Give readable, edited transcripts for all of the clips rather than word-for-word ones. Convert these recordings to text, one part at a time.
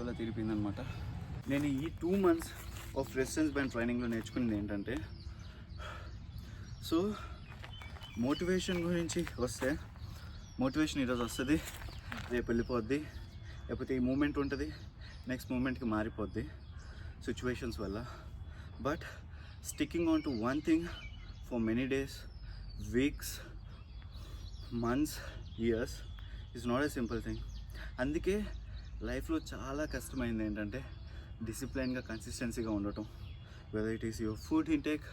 తోల తిరిగిపోయిందనమాట. నేను ఈ 2 months of resistance band ట్రైనింగ్లో నేర్చుకున్నది ఏంటంటే, సో మోటివేషన్ గురించి వస్తే మోటివేషన్ ఈరోజు వస్తుంది, రేపు వెళ్ళిపోద్ది, లేకపోతే ఈ మూమెంట్ ఉంటుంది, నెక్స్ట్ మూమెంట్కి మారిపోద్ది సిచ్యువేషన్స్ వల్ల. But sticking on to one thing for many days, weeks, months, years is not a simple thing. అందుకే లైఫ్లో చాలా కష్టమైంది ఏంటంటే డిసిప్లైన్గా, కన్సిస్టెన్సీగా ఉండటం. Whether it is your food intake,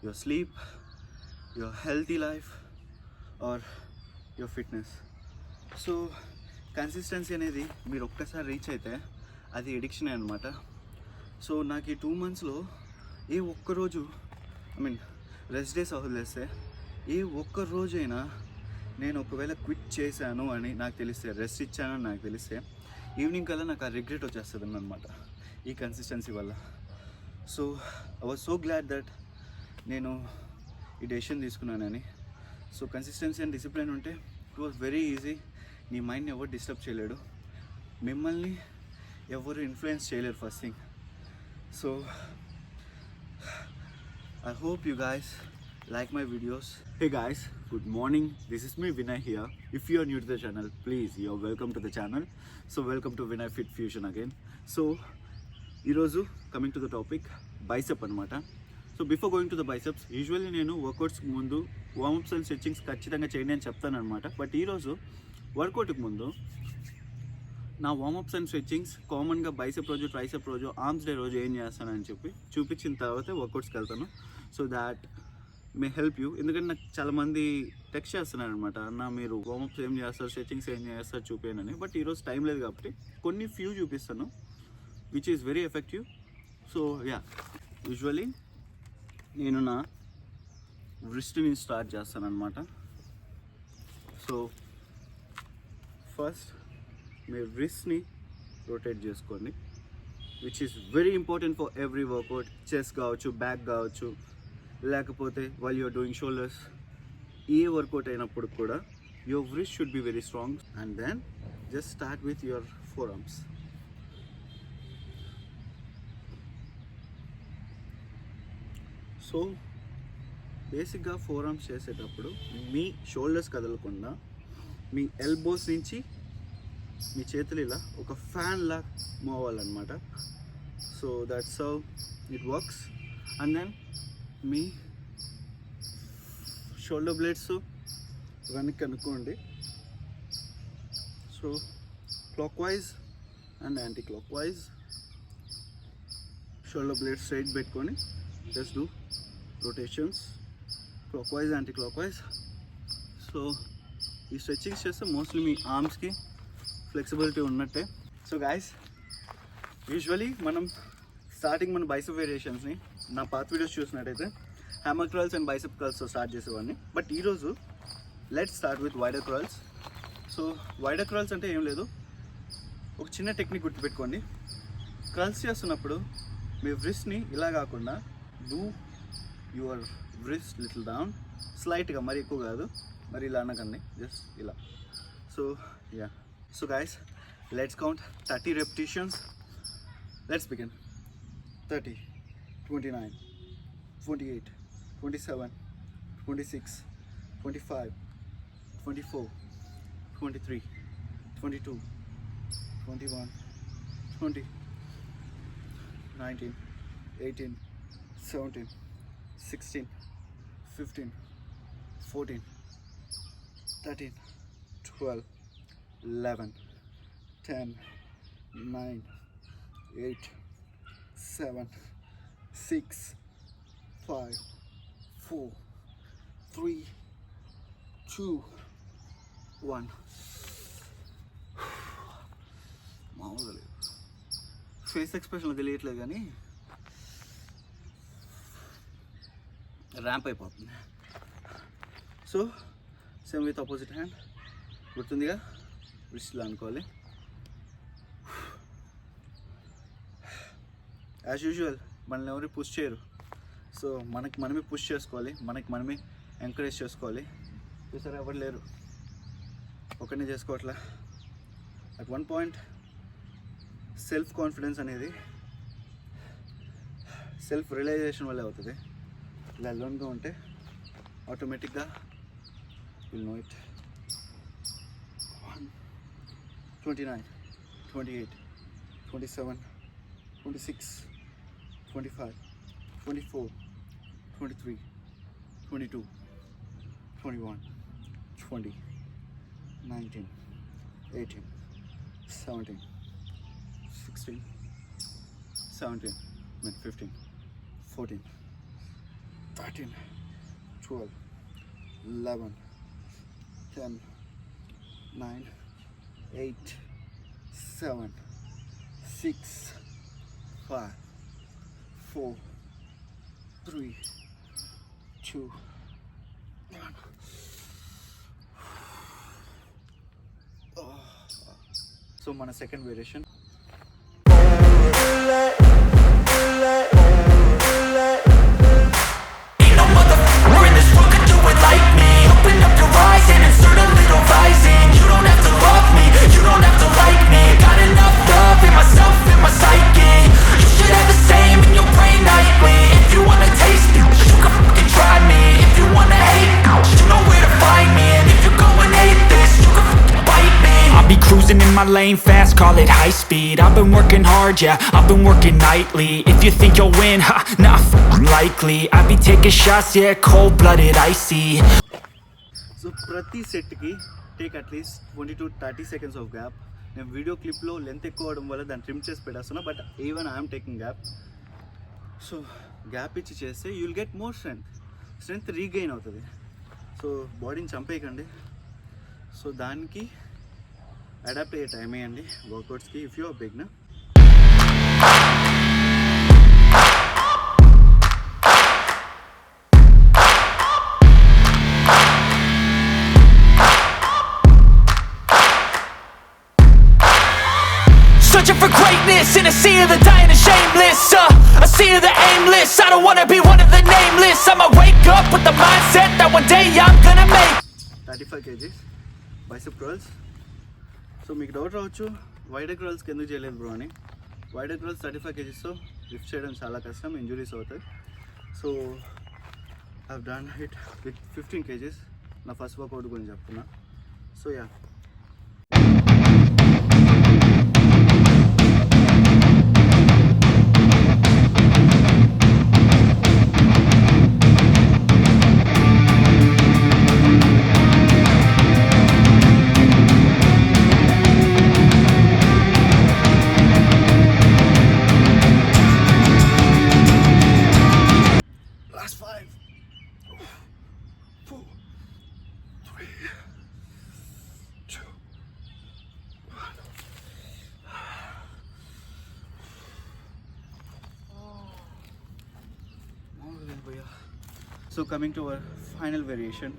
your sleep, your healthy life or your fitness. So consistency అనేది మీరు ఒక్కసారి రీచ్ అయితే అది ఎడిక్షన్ అనమాట. సో నాకు ఈ 2 monthsలో ఏ ఒక్కరోజు, రెస్ట్ డేస్ వదిలేస్తే ఏ ఒక్క రోజైనా నేను ఒకవేళ క్విట్ చేశాను అని నాకు తెలిస్తే, రెస్ట్ ఇచ్చానని నాకు తెలిస్తే, ఈవినింగ్ కల్లా నాకు ఆ రిగ్రెట్ వచ్చేస్తుంది అనమాట ఈ కన్సిస్టెన్సీ వల్ల. So I was so glad that నేను ఈ డెసిషన్ తీసుకున్నానని. సో కన్సిస్టెన్సీ అండ్ డిసిప్లిన్ ఉంటే ఇట్ వాజ్ వెరీ ఈజీ. నీ మైండ్ని ఎవరు డిస్టర్బ్ చేయలేడు, మిమ్మల్ని ఎవరు ఇన్ఫ్లుయెన్స్ చేయలేరు first thing. So I hope you guys like my videos. Hey guys, good morning. This is me Vinay here. If you are new to the channel, please, you are welcome to the channel. So welcome to Vinay Fit Fusion again. So iroju coming to the topic, bicep anamata. So before going to the biceps, usually nenu workouts ki mundu warm ups and stretchings ఖచ్చితంగా చేయండి అని చెప్తాను అనమాట. But ఈరోజు వర్కౌట్కి ముందు నా warm-ups and stretchings కామన్గా bicep రోజు, ట్రైసెప్ రోజు, ఆర్మ్స్ డే రోజు ఏం చేస్తానని చెప్పి చూపించిన తర్వాత వర్కౌట్స్కి వెళ్తాను. So that may help you. ఎందుకంటే నాకు చాలామంది టెక్స్ట్ చేస్తున్నారు అనమాట, అన్న మీరు వార్మప్స్ ఏం చేస్తారు, స్ట్రెచ్చింగ్స్ ఏం చేస్తారు చూపించండి. బట్ ఈరోజు టైం లేదు కాబట్టి కొన్ని ఫ్యూ చూపిస్తాను which is very effective. So yeah, usually నేను నా రిస్ట్ని స్టార్ట్ చేస్తాను అనమాట. సో ఫస్ట్ మీరు రిస్ట్ని రొటేట్ చేసుకోండి, which is very important for every workout. Chest కావచ్చు, బ్యాక్ కావచ్చు, లేకపోతే వైల్ యూఆర్ డూయింగ్ షోల్డర్స్, ఏ వర్కౌట్ అయినప్పుడు కూడా your wrist should be very strong. And then just start with your forearms. So బేసిక్గా ఫోర్ ఆర్మ్స్ చేసేటప్పుడు మీ shoulders కదలకుండా మీ ఎల్బోస్ నుంచి మీ చేతులు ఇలా ఒక ఫ్యాన్ లా మూవ్ అవ్వాలన్నమాట. So that's how it works. And then మీ షోల్డర్ బ్లేడ్స్ వెనక్కి అనుకోండి. So clockwise and anticlockwise shoulder blades straight పెట్టుకొని just do rotations clockwise, anticlockwise. So ఈ స్ట్రెచ్చింగ్స్ చేస్తే mostly మీ ఆర్మ్స్కి flexibility ఉన్నట్టే. So guys, usually మనం స్టార్టింగ్ మన బైసెప్ వేరియేషన్స్ని నా పాత వీడియోస్ చూసినట్టయితే హ్యామర్ క్రల్స్ అండ్ బైసెప్ కర్ల్స్తో స్టార్ట్ చేసేవాడిని. బట్ ఈరోజు let's start with wider curls. So wider curls అంటే ఏం లేదు, ఒక చిన్న టెక్నిక్ గుర్తుపెట్టుకోండి. క్రల్స్ చేస్తున్నప్పుడు మీ వ్రిస్ట్ని ఇలా కాకుండా do your wrist little down, స్లైట్గా, మరి ఎక్కువ కాదు, మరి ఇలా అనకండి, జస్ట్ ఇలా. So yeah, so guys, let's count 30 repetitions. Let's begin. 30, 29, 28, 27, 26, 25, 24, 23, 22, 21, 20, 19, 18, 17, 16, 15, 14, 13, 12, 11, 10, 9, 8, 7, 6, 5, 4, 3, 2, 1. మామూలుగా లేదు, ఫేస్ ఎక్స్ప్రెషన్లో తెలియట్లేదు కానీ ర్యాంప్ అయిపోతుంది. So same with opposite hand, గుర్తుందిగా, రిస్ట్లో అనుకోవాలి. యాజ్ యూజువల్ మనల్ని ఎవరు పుష్ చేయరు. సో మనకి మనమే పుష్ చేసుకోవాలి, మనకి మనమే ఎంకరేజ్ చేసుకోవాలి. చూసారా, ఎవరు లేరు, ఒకరిని చేసుకోవట్లా. At one point self confidence అనేది సెల్ఫ్ రియలైజేషన్ వల్లే అవుతుంది. ఇలా అలోన్గా ఉంటే ఆటోమేటిక్గా విల్ నో ఇట్. 29, 28, 27, 26, 25, 24, 23, 22, 21, 20, 19, 18, 17, 16, 17, 15, 14, 13, 12, 11, 10, 9, 8, 7, 6, 5, 4, 3, 2, 1. So మన second variation. My lane fast, call it high speed. I've been working hard, yeah, I've been working nightly. If you think you'll win, ha, not likely. I be taking shots, yeah, cold-blooded, icy. So ప్రతి సెట్కి take at least 20 to 30 seconds of gap. నేను video క్లిప్లో length ఎక్కువ అవడం వల్ల దాన్ని trim చేసి పెట్టేస్తున్నా, but even I'm taking gap. So gap ఇచ్చి చేస్తే you will get more strength regain అవుతుంది. సో బాడీని చంపేయకండి. సో దానికి అడాప్ట్ అయ్యే టైం వేయండి వర్కౌట్స్కి if you are beginner. Searching for greatness in a sea of the dying and shameless, a sea of the aimless. I don't wanna be one of the nameless. I'ma wake up with the mindset that one day I'm gonna make 35 kgs bicep curls. So మీకు doubt రావచ్చు wider కర్ల్స్కి ఎందుకు చేయలేదు bro అని. Wider curls 35 kgsతో lift చేయడం చాలా కష్టం, injuries అవుతాయి. So I have done it with 15 kgs. నా ఫస్ట్ వర్కౌట్ గురించి చెప్తున్నా. So yeah, so coming to our final variation,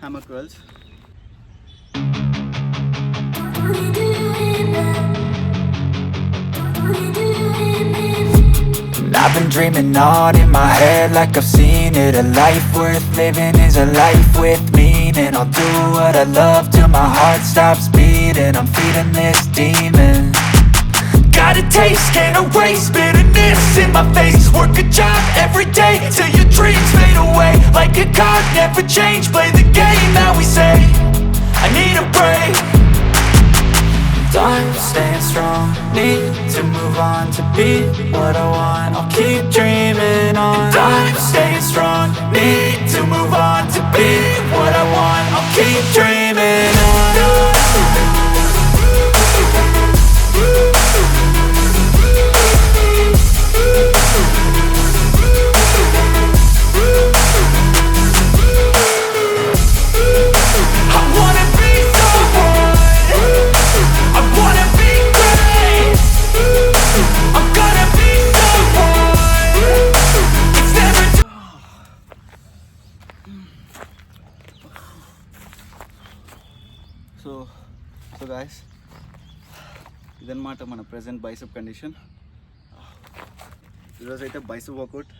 hammer curls. I've been dreaming on in my head like I've seen it. A life worth living is a life with meaning. I'll do what I love till my heart stops beating. I'm feeding this demon. Got a taste, can't erase bitterness in my face. Work a job every day till your dreams fade away. Like a card, never change. Play the game that we say. I need a break. I'm staying strong, need to move on to be what I want. I'll keep dreaming on. I'm staying strong, need to move on to be what I want. I'll keep dreaming on. So guys, ఇదన్నమాట మన present bicep condition. ఈరోజైతే bicep work out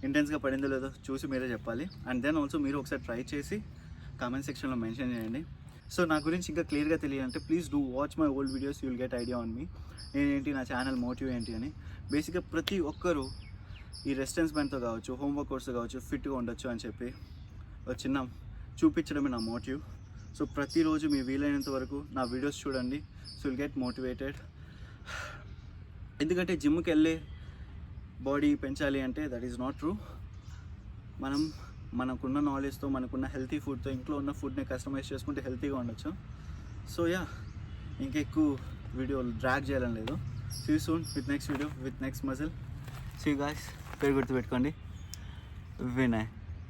ఇంటెన్స్గా పడిందో లేదో చూసి మీరే చెప్పాలి. And then also మీరు ఒకసారి ట్రై చేసి కామెంట్ సెక్షన్లో మెన్షన్ చేయండి. సో నా గురించి ఇంకా క్లియర్గా తెలియాలంటే please do watch my old videos, you will get idea on me. నేనేంటి, నా ఛానల్ మోటివ్ ఏంటి అని. బేసిక్గా ప్రతి ఒక్కరూ ఈ రెసిస్టెన్స్ బ్యాండ్తో కావచ్చు, హోంవర్క్ కోర్స్తో కావచ్చు ఫిట్గా ఉండొచ్చు అని చెప్పి ఒక చిన్న చూపించడమే నా మోటివ్. సో ప్రతిరోజు మీ వీలైనంత వరకు నా వీడియోస్ చూడండి, సో విల్ గెట్ మోటివేటెడ్. ఎందుకంటే జిమ్కి వెళ్ళే బాడీ పెంచాలి అంటే దట్ ఈస్ నాట్ ట్రూ. మనకున్న నాలెడ్జ్తో, మనకున్న హెల్తీ ఫుడ్తో, ఇంట్లో ఉన్న ఫుడ్ని కస్టమైజ్ చేసుకుంటే హెల్తీగా ఉండొచ్చు. సో యా, ఇంకెక్కువ వీడియో డ్రాగ్ చేయాలని లేదు. See you soon with next video with next muscle. See you guys. పేరు గుర్తుపెట్టుకోండి, వినయ్.